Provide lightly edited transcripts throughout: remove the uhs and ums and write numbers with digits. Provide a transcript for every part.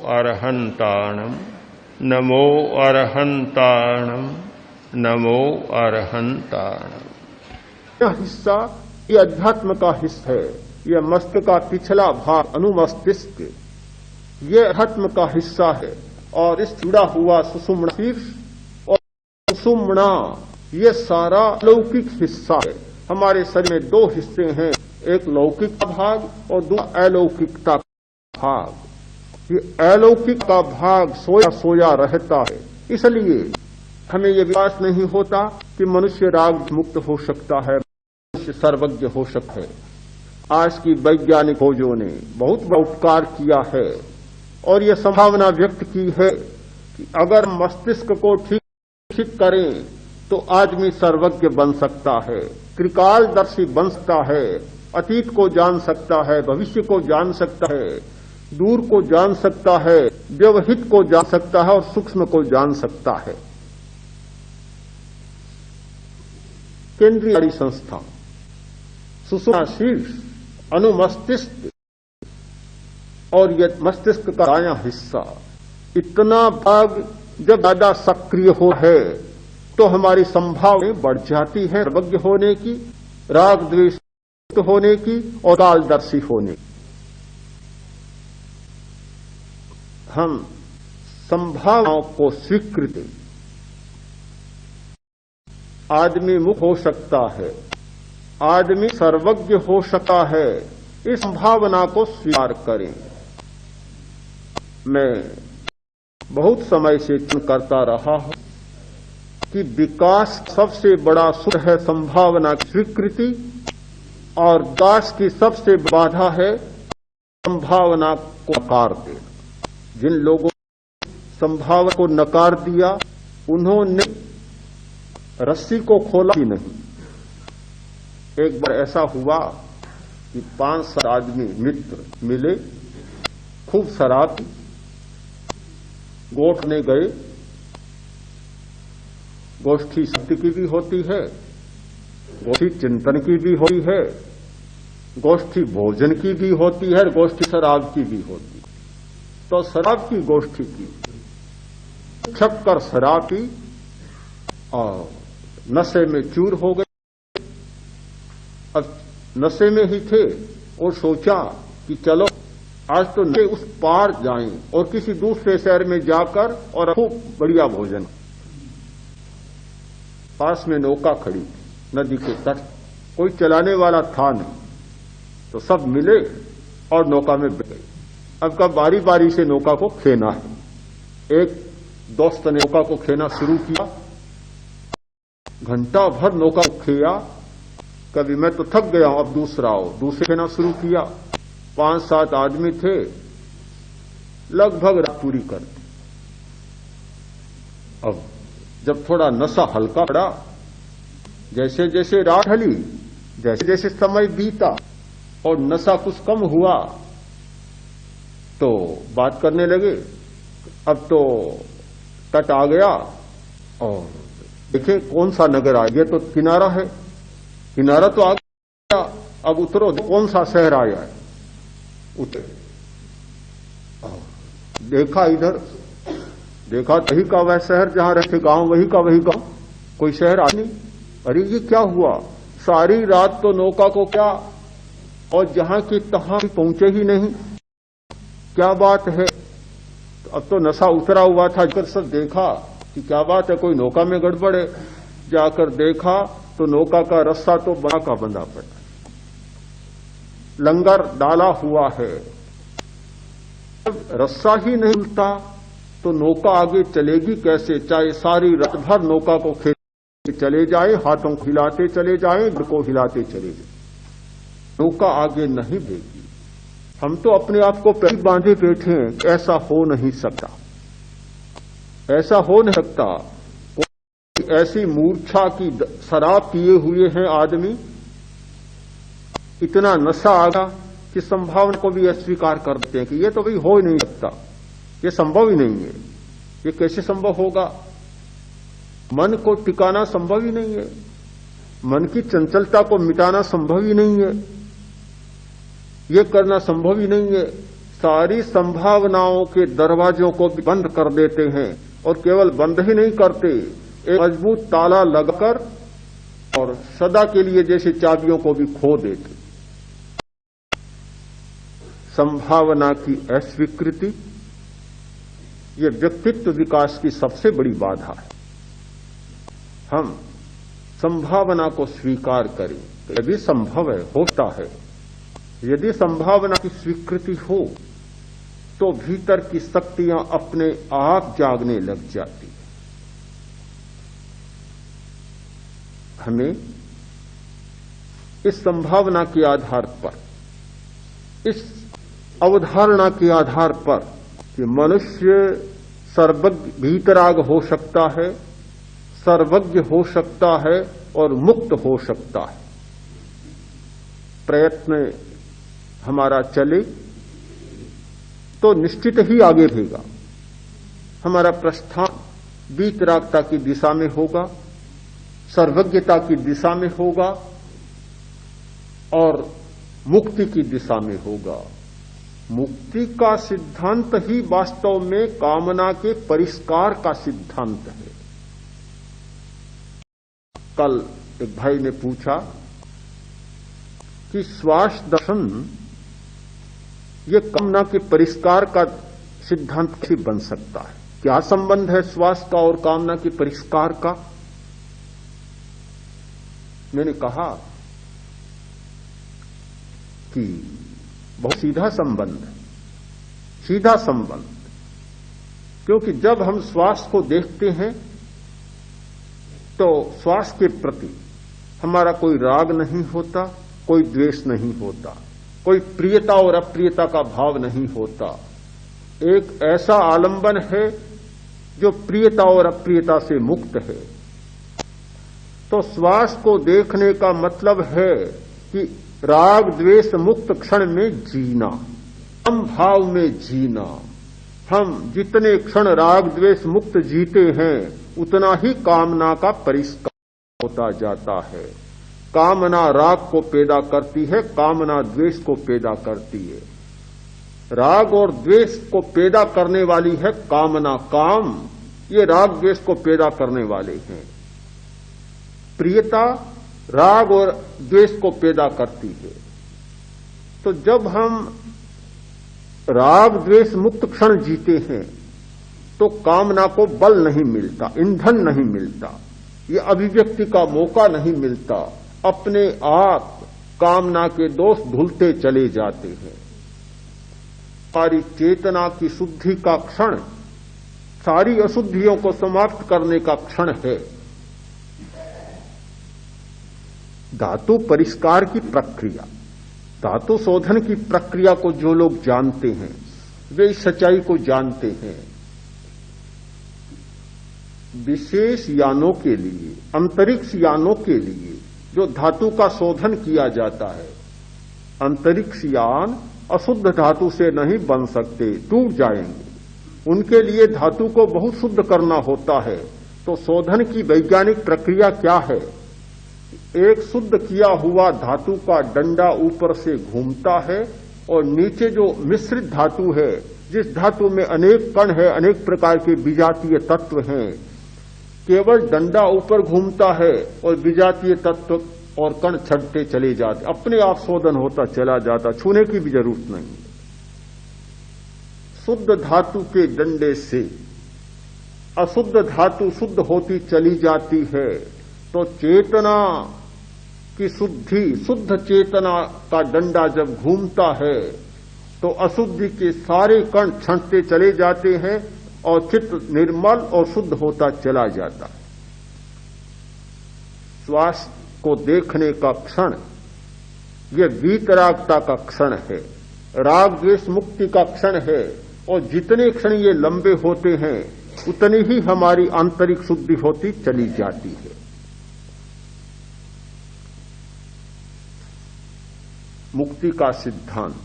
अरहंताणम नमो अरहंताणम नमो अरहंताणम। यह हिस्सा ये अध्यात्म का हिस्सा है। यह मस्तिष्क का पिछला भाग अनुमस्तिष्क ये अध्यात्म का हिस्सा है और इस जुड़ा हुआ सुषुम्ना शीर्ष और सुषुम्ना ये सारा लौकिक हिस्सा है। हमारे शरीर में दो हिस्से हैं, एक लौकिक का भाग और दूसरा अलौकिकता का भाग। ये अलौकिक का भाग सोया सोया रहता है, इसलिए हमें ये विश्वास नहीं होता कि मनुष्य राग मुक्त हो सकता है, मनुष्य सर्वज्ञ हो सकता है। आज की वैज्ञानिक खोजों ने बहुत बड़ा उपकार किया है और यह संभावना व्यक्त की है कि अगर मस्तिष्क को ठीक करें तो आदमी सर्वज्ञ बन सकता है, त्रिकालदर्शी बन सकता है, अतीत को जान सकता है, भविष्य को जान सकता है, दूर को जान सकता है, व्यवहित को जान सकता है और सूक्ष्म को जान सकता है। केंद्रीय संस्था सुषुम्ना शीर्ष अनुमस्तिष्क और यह मस्तिष्क का दायां हिस्सा इतना भाग जब ज्यादा सक्रिय हो है तो हमारी संभावना बढ़ जाती है सर्वज्ञ होने की, राग द्वेष होने की और कालदर्शी होने की। हम संभावनाओं को स्वीकृति आदमी मुक्त हो सकता है, आदमी सर्वज्ञ हो सकता है, इस संभावना को स्वीकार करें। मैं बहुत समय से चिंतन करता रहा हूं कि विकास सबसे बड़ा सुख है संभावना की स्वीकृति और दास की सबसे बाधा है संभावना को नकार देना। जिन लोगों ने संभावना को नकार दिया उन्होंने रस्सी को खोला ही नहीं। एक बार ऐसा हुआ कि 5-7 आदमी मित्र मिले, खूब शराब गोठने गए। गोष्ठी सत्य की भी होती है, गोष्ठी चिंतन की भी होती है, गोष्ठी भोजन की भी होती है, गोष्ठी शराब की भी होती है। तो शराब की गोष्ठी की, छपकर शराब पी और नशे में चूर हो गए। अब नशे में ही थे और सोचा कि चलो आज तो नशे उस पार जाएं और किसी दूसरे शहर में जाकर और खूब बढ़िया भोजन। पास में नौका खड़ी थी नदी के तट, कोई चलाने वाला था नहीं, तो सब मिले और नौका में बैठ गए। अब का बारी बारी से नौका को खेना है। एक दोस्त ने नौका को खेना शुरू किया, घंटा भर नौका को खेया। कभी मैं तो थक गया हूं, अब दूसरा हो, दूसरे खेना शुरू किया। 5-7 आदमी थे, लगभग रात पूरी कर दी। अब जब थोड़ा नशा हल्का पड़ा, जैसे जैसे रात ढली, जैसे जैसे समय बीता और नशा कुछ कम हुआ तो बात करने लगे। अब तो तट आ गया और देखे कौन सा नगर आ गया, तो किनारा है, किनारा तो आ गया, अब उतरो कौन सा शहर आया है। उतरे, देखा इधर, देखा वही का वह शहर जहां रहते गांव, वही का वही गांव, कोई शहर आ नहीं। अरे ये क्या हुआ, सारी रात तो नौका को क्या और जहां की तहां पहुंचे ही नहीं, क्या बात है। तो अब तो नशा उतरा हुआ था, जब सब देखा कि क्या बात है, कोई नौका में गड़बड़ है। जाकर देखा तो नौका का रस्सा तो बंधा का बंधा पड़ा, लंगर डाला हुआ है। जब रस्सा ही नहीं मिलता तो नौका आगे चलेगी कैसे, चाहे सारी रात भर नौका को खेलते चले जाए, हाथों को हिलाते चले जाए, डर को हिलाते चले जाए, नौका आगे नहीं देगी। हम तो अपने आप को पैर बांधे बैठे हैं, ऐसा हो नहीं सकता, ऐसा हो नहीं सकता। ऐसी मूर्छा की शराब पिए हुए हैं आदमी, इतना नशा आ गया कि संभावना को भी अस्वीकार कर देते हैं कि ये तो भाई हो ही नहीं सकता, ये संभव ही नहीं है। ये कैसे संभव होगा, मन को टिकाना संभव ही नहीं है, मन की चंचलता को मिटाना संभव ही नहीं है, ये करना संभव ही नहीं है। सारी संभावनाओं के दरवाजों को भी बंद कर देते हैं, और केवल बंद ही नहीं करते, एक मजबूत ताला लगाकर और सदा के लिए जैसे चाबियों को भी खो देते। संभावना की अस्वीकृति ये व्यक्तित्व विकास की सबसे बड़ी बाधा है। हम संभावना को स्वीकार करें, यदि संभव है, होता है। यदि संभावना की स्वीकृति हो तो भीतर की शक्तियां अपने आप जागने लग जाती हैं। हमें इस संभावना के आधार पर, इस अवधारणा के आधार पर कि मनुष्य सर्वज्ञ भीतराग हो सकता है, सर्वज्ञ हो सकता है और मुक्त हो सकता है, प्रयत्न हमारा चले तो निश्चित ही आगे बढ़ेगा। हमारा प्रस्थान वीतरागता की दिशा में होगा, सर्वज्ञता की दिशा में होगा और मुक्ति की दिशा में होगा। मुक्ति का सिद्धांत ही वास्तव में कामना के परिष्कार का सिद्धांत है। कल एक भाई ने पूछा कि श्वास दर्शन ये कामना के परिष्कार का सिद्धांत कैसे बन सकता है? क्या संबंध है श्वास का और कामना के परिष्कार का? मैंने कहा कि बहुत सीधा संबंध है, सीधा संबंध। क्योंकि जब हम श्वास को देखते हैं तो श्वास के प्रति हमारा कोई राग नहीं होता, कोई द्वेष नहीं होता, कोई प्रियता और अप्रियता का भाव नहीं होता। एक ऐसा आलंबन है जो प्रियता और अप्रियता से मुक्त है। तो श्वास को देखने का मतलब है कि राग द्वेष मुक्त क्षण में जीना, समभाव में जीना। हम जितने क्षण राग द्वेष मुक्त जीते हैं उतना ही कामना का परिष्कार होता जाता है। कामना राग को पैदा करती है, कामना द्वेष को पैदा करती है। राग और द्वेष को पैदा करने वाली है कामना, काम ये राग द्वेष को पैदा करने वाले हैं। प्रियता राग और द्वेष को पैदा करती है। तो जब हम राग द्वेष मुक्त क्षण जीते हैं तो कामना को बल नहीं मिलता, ईंधन नहीं मिलता, ये अभिव्यक्ति का मौका नहीं मिलता। अपने आप कामना के दोष धुलते चले जाते हैं। सारी चेतना की शुद्धि का क्षण, सारी अशुद्धियों को समाप्त करने का क्षण है। धातु परिष्कार की प्रक्रिया, धातु शोधन की प्रक्रिया को जो लोग जानते हैं वे इस सच्चाई को जानते हैं। विशेष यानों के लिए, अंतरिक्ष यानों के लिए जो धातु का शोधन किया जाता है, अंतरिक्ष यान अशुद्ध धातु से नहीं बन सकते, टूट जाएंगे। उनके लिए धातु को बहुत शुद्ध करना होता है। तो शोधन की वैज्ञानिक प्रक्रिया क्या है? एक शुद्ध किया हुआ धातु का डंडा ऊपर से घूमता है और नीचे जो मिश्रित धातु है, जिस धातु में अनेक कण है, अनेक प्रकार के विजातीय तत्व हैं, केवल डंडा ऊपर घूमता है और विजातीय तत्व और कण छटते चले जाते, अपने आप शोधन होता चला जाता, छूने की भी जरूरत नहीं। शुद्ध धातु के डंडे से अशुद्ध धातु शुद्ध होती चली जाती है। तो चेतना की शुद्धि, शुद्ध चेतना का डंडा जब घूमता है तो अशुद्धि के सारे कण छंटते चले जाते हैं और चित्त निर्मल और शुद्ध होता चला जाता है। श्वास को देखने का क्षण यह वीतरागता का क्षण है, राग द्वेष मुक्ति का क्षण है। और जितने क्षण ये लंबे होते हैं उतनी ही हमारी आंतरिक शुद्धि होती चली जाती है। मुक्ति का सिद्धांत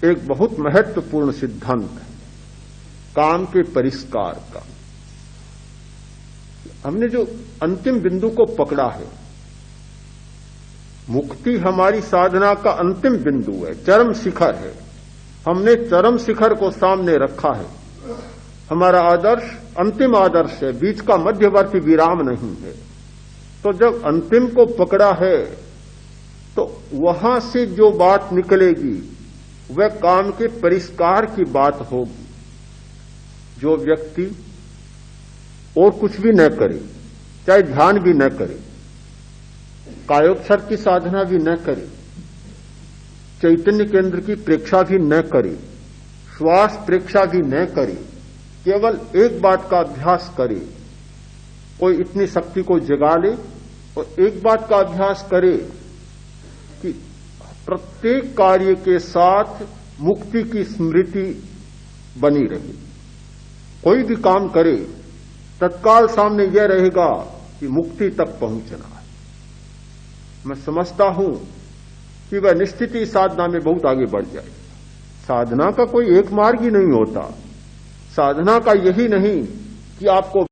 एक बहुत महत्वपूर्ण सिद्धांत है, काम के परिष्कार का। हमने जो अंतिम बिंदु को पकड़ा है, मुक्ति हमारी साधना का अंतिम बिंदु है, चरम शिखर है। हमने चरम शिखर को सामने रखा है। हमारा आदर्श अंतिम आदर्श है, बीच का मध्यवर्ती विराम नहीं है। तो जब अंतिम को पकड़ा है तो वहां से जो बात निकलेगी वह काम के परिष्कार की बात होगी। जो व्यक्ति और कुछ भी न करे, चाहे ध्यान भी न करे, कायोत्सर्ग की साधना भी न करे, चैतन्य केंद्र की प्रेक्षा भी न करे, श्वास प्रेक्षा भी न करे, केवल एक बात का अभ्यास करे, कोई इतनी शक्ति को जगा ले और एक बात का अभ्यास करे कि प्रत्येक कार्य के साथ मुक्ति की स्मृति बनी रहे। कोई भी काम करे तत्काल सामने यह रहेगा कि मुक्ति तक पहुंचना है। मैं समझता हूं कि वह निश्चित ही साधना में बहुत आगे बढ़ जाए। साधना का कोई एक मार्ग ही नहीं होता। साधना का यही नहीं कि आपको